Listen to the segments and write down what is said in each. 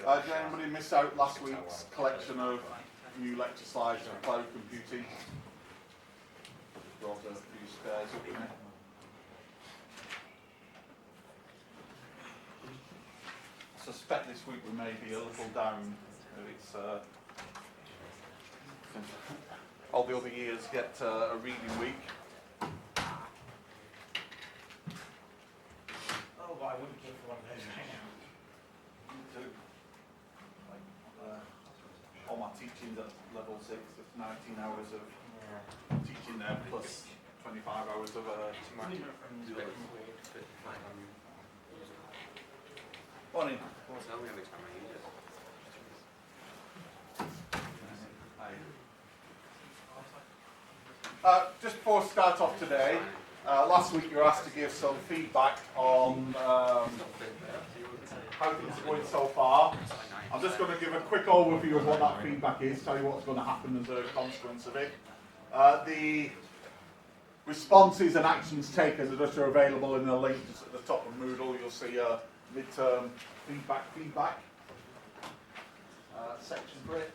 Did anybody miss out last week's collection of new lecture slides for cloud computing? Brought a few spares up in it. I suspect this week we may be a little down. It's all the other years get a reading week. Oh, but I wouldn't give for one of those right now. All my teaching's at level 6, it's 19 hours of teaching there plus 25 hours of Morning. Just before we start off today, last week you were asked to give some feedback on how things are going so far. I'm just going to give a quick overview of what that feedback is, tell you what's going to happen as a consequence of it. The responses and actions taken are just available in the link just at the top of Moodle. You'll see a midterm feedback section for it.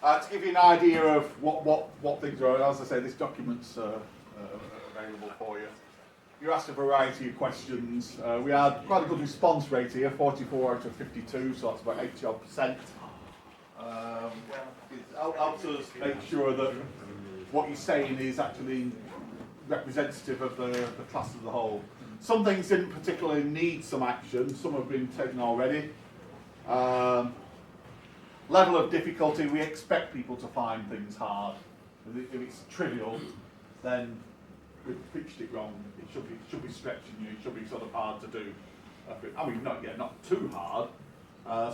To give you an idea of what things are, as I say, this document's available for you. You asked a variety of questions. We had quite a good response rate here, 44 out of 52, so that's about 80%. It helps us make sure that what you're saying is actually representative of the class as a whole. Some things didn't particularly need some action, some have been taken already. Level of difficulty, we expect people to find things hard. If it's trivial, then we've pitched it wrong. It should be stretching you, it should be sort of hard to do. I mean, not too hard.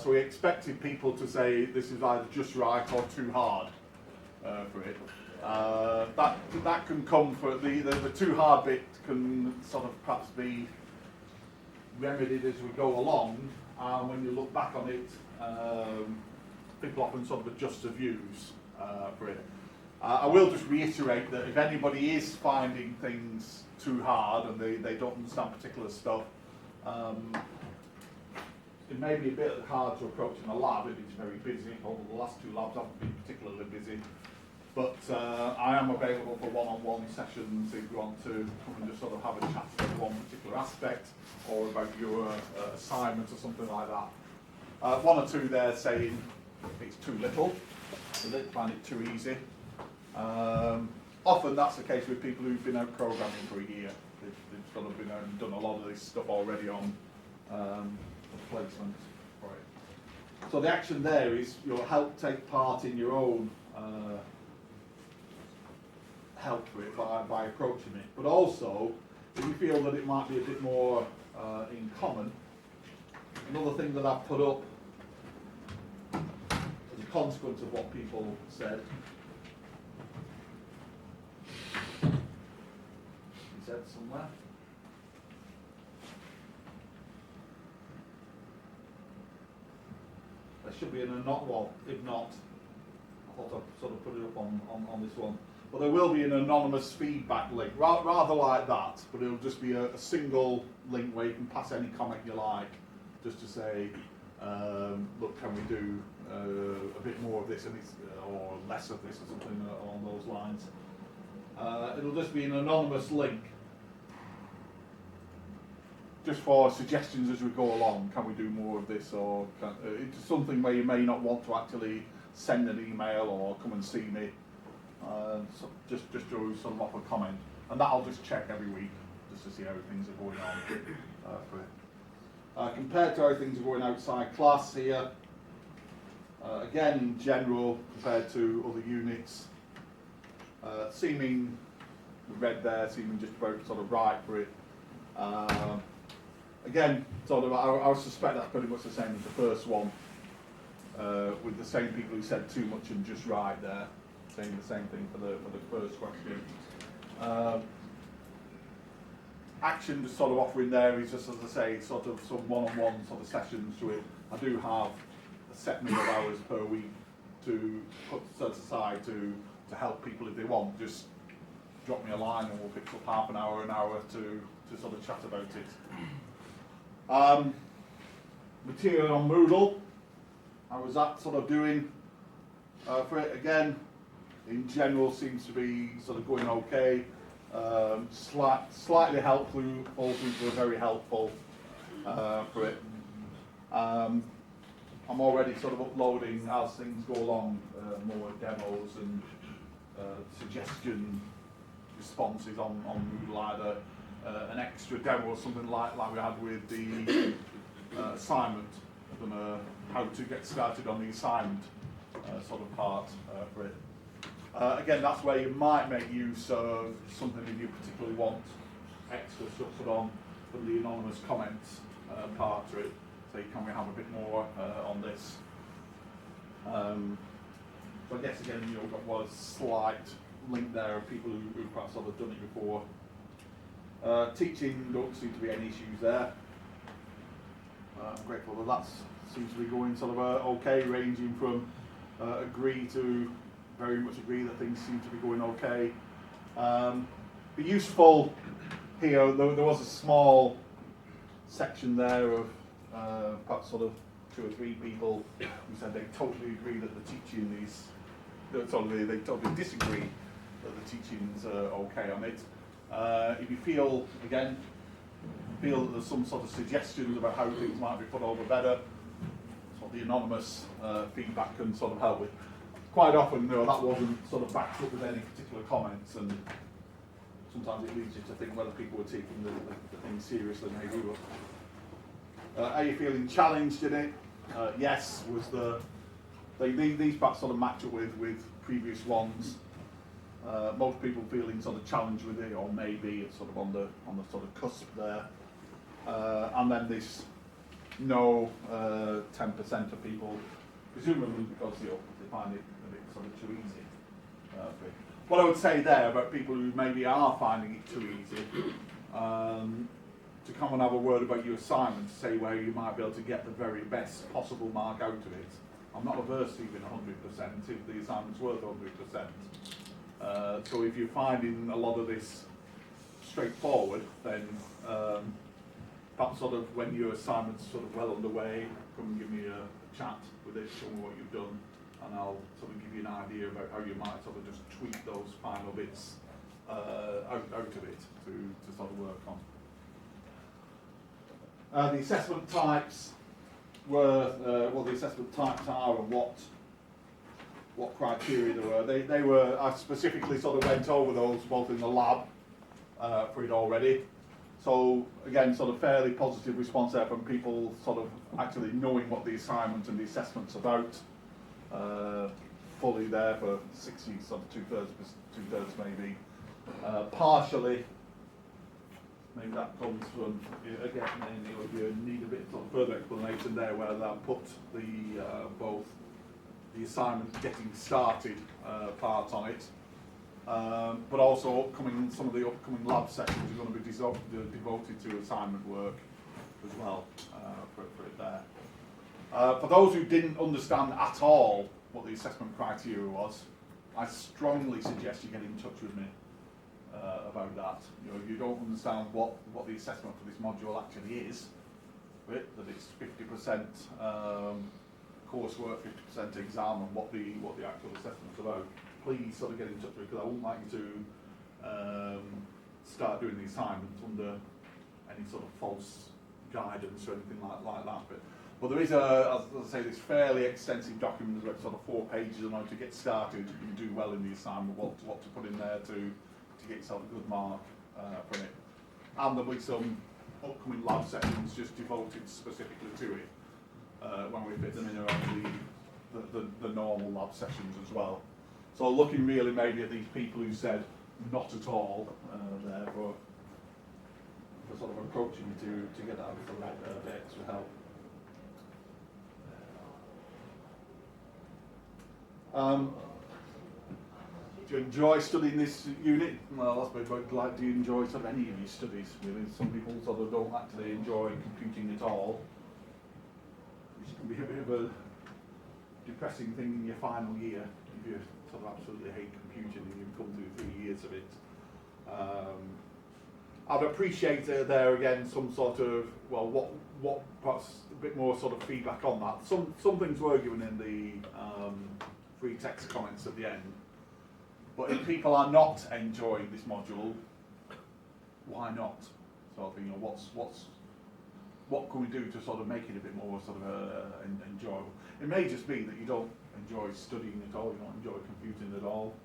So we expected people to say this is either just right or too hard for it. That can come for the too hard bit can sort of perhaps be remedied as we go along. When you look back on it, people often sort of adjust their views for it. I will just reiterate that if anybody is finding things too hard and they don't understand particular stuff, it may be a bit hard to approach in a lab if it's very busy. Although the last two labs haven't been particularly busy. But I am available for one-on-one sessions if you want to come and just sort of have a chat about one particular aspect or about your assignment or something like that. One or two there saying it's too little, so they find it too easy. Often that's the case with people who've been out programming for a year. They've sort of been out and done a lot of this stuff already on placement for it. So the action there is you'll help take part in your own help for it by approaching it. But also, if you feel that it might be a bit more in common, another thing that I've put up as a consequence of what people said. He said somewhere. There should be an not, well, if not, I thought I'd sort of put it up on this one. But there will be an anonymous feedback link, rather like that, but it'll just be a single link where you can pass any comment you like, just to say, look, can we do a bit more of this or less of this or something along those lines. It'll just be an anonymous link, just for suggestions as we go along. Can we do more of this, or it's something where you may not want to actually send an email or come and see me. So just to sort of offer comment, and that I'll just check every week just to see how things are going on for it. Compared to how things are going outside class here, again in general compared to other units, seeming red there, seeming just about sort of right for it. Again, sort of I suspect that's pretty much the same as the first one, with the same people who said too much and just right there. Saying the same thing for the first question. Action just sort of offering there is just, as I say, sort of some one-on-one sort of sessions to it. I do have a set number of hours per week to put set aside to help people if they want. Just drop me a line and we'll fix up half an hour to sort of chat about it. Material on Moodle, how was that sort of doing for it? Again, in general seems to be sort of going okay. Slightly helpful, all people are very helpful for it. I'm already sort of uploading as things go along more demos and suggestion responses on Moodle, either an extra demo or something like we had with the assignment, how to get started on the assignment sort of part for it. Again, that's where you might make use of something if you particularly want extra stuff put on from the anonymous comments part to it. Say, can we have a bit more on this? So I guess again, got was slight link there of people who've perhaps sort of done it before. Teaching, don't seem to be any issues there. I'm grateful that seems to be going sort of okay, ranging from agree to very much agree that things seem to be going okay. Be useful here, there was a small section there of perhaps sort of 2 or 3 people who said they totally agree that the teaching is, they totally disagree that the teaching's okay on it. If you feel that there's some sort of suggestions about how things might be put over better, that's what the anonymous feedback can sort of help with. Quite often, that wasn't sort of backed up with any particular comments, and sometimes it leads you to think whether people were taking the thing seriously, maybe. Are you feeling challenged in it? Yes, these perhaps sort of match up with previous ones. Most people feeling sort of challenged with it, or maybe it's sort of on the sort of cusp there. And then this 10% of people, presumably because they find it a bit sort of too easy. What I would say there about people who maybe are finding it too easy, to come and have a word about your assignment, to say where you might be able to get the very best possible mark out of it. I'm not averse to even 100% if the assignment's worth 100%. So if you're finding a lot of this straightforward, then perhaps sort of when your assignment's sort of well underway, come and give me a chat with it, show me what you've done, and I'll sort of give you an idea about how you might sort of just tweak those final bits out of it to sort of work on. The assessment types were, the assessment types are and what criteria there were. I specifically sort of went over those both in the lab for it already. So again, sort of fairly positive response there from people sort of actually knowing what the assignment and the assessment's about. Fully there for 60, sort of two-thirds maybe. Partially, maybe that comes from, again, you need a bit sort of further explanation there where that put the both the assignment getting started part on it, but also some of the upcoming lab sessions are going to be devoted to assignment work as well for it there. For those who didn't understand at all what the assessment criteria was, I strongly suggest you get in touch with me about that. If you don't understand what the assessment for this module actually is, that it's 50% coursework, 50% exam, and what the actual assessment's about, please sort of get in touch with me, because I wouldn't like you to start doing the assignments under any sort of false guidance or anything like that. But there is as I say, this fairly extensive document, about sort of 4 pages on how to get started and do well in the assignment, what to put in there to get yourself a good mark from it. And there'll be some upcoming lab sessions just devoted specifically to it when we fit them in around the normal lab sessions as well. So looking really maybe at these people who said not at all there for sort of approaching to get that the extra help. Do you enjoy studying this unit? Well, I suppose, like, do you enjoy sort of any of your studies? Really, some people sort of don't actually enjoy computing at all, which can be a bit of a depressing thing in your final year if you sort of absolutely hate computing and you've come through 3 years of it. I'd appreciate there again some sort of, well, what perhaps a bit more sort of feedback on that. Some things were given in the free text comments at the end, but if people are not enjoying this module, why not? Sort of, you know, what can we do to sort of make it a bit more sort of enjoyable? It may just be that you don't enjoy studying at all, you don't enjoy computing at all.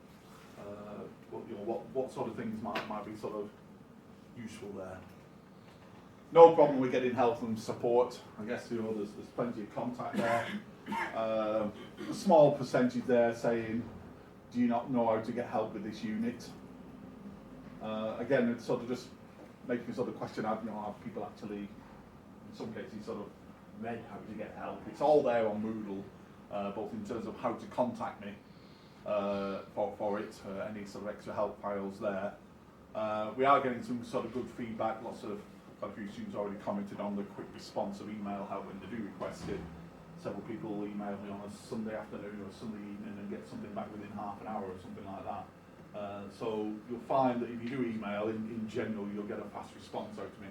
But you know, what sort of things might be sort of useful there. No problem with getting help and support. I guess, you know, there's plenty of contact there. A small percentage there saying, do you not know how to get help with this unit? Again, it's sort of just making me sort of question, you know, have people actually, in some cases, sort of read how to get help. It's all there on Moodle, both in terms of how to contact me for it, any sort of extra help files there. We are getting some sort of good feedback. Quite a few students already commented on the quick response of email help when they do request it. Several people email me on a Sunday afternoon or a Sunday evening and get something back within half an hour or something like that. So you'll find that if you do email, in general, you'll get a fast response out to me.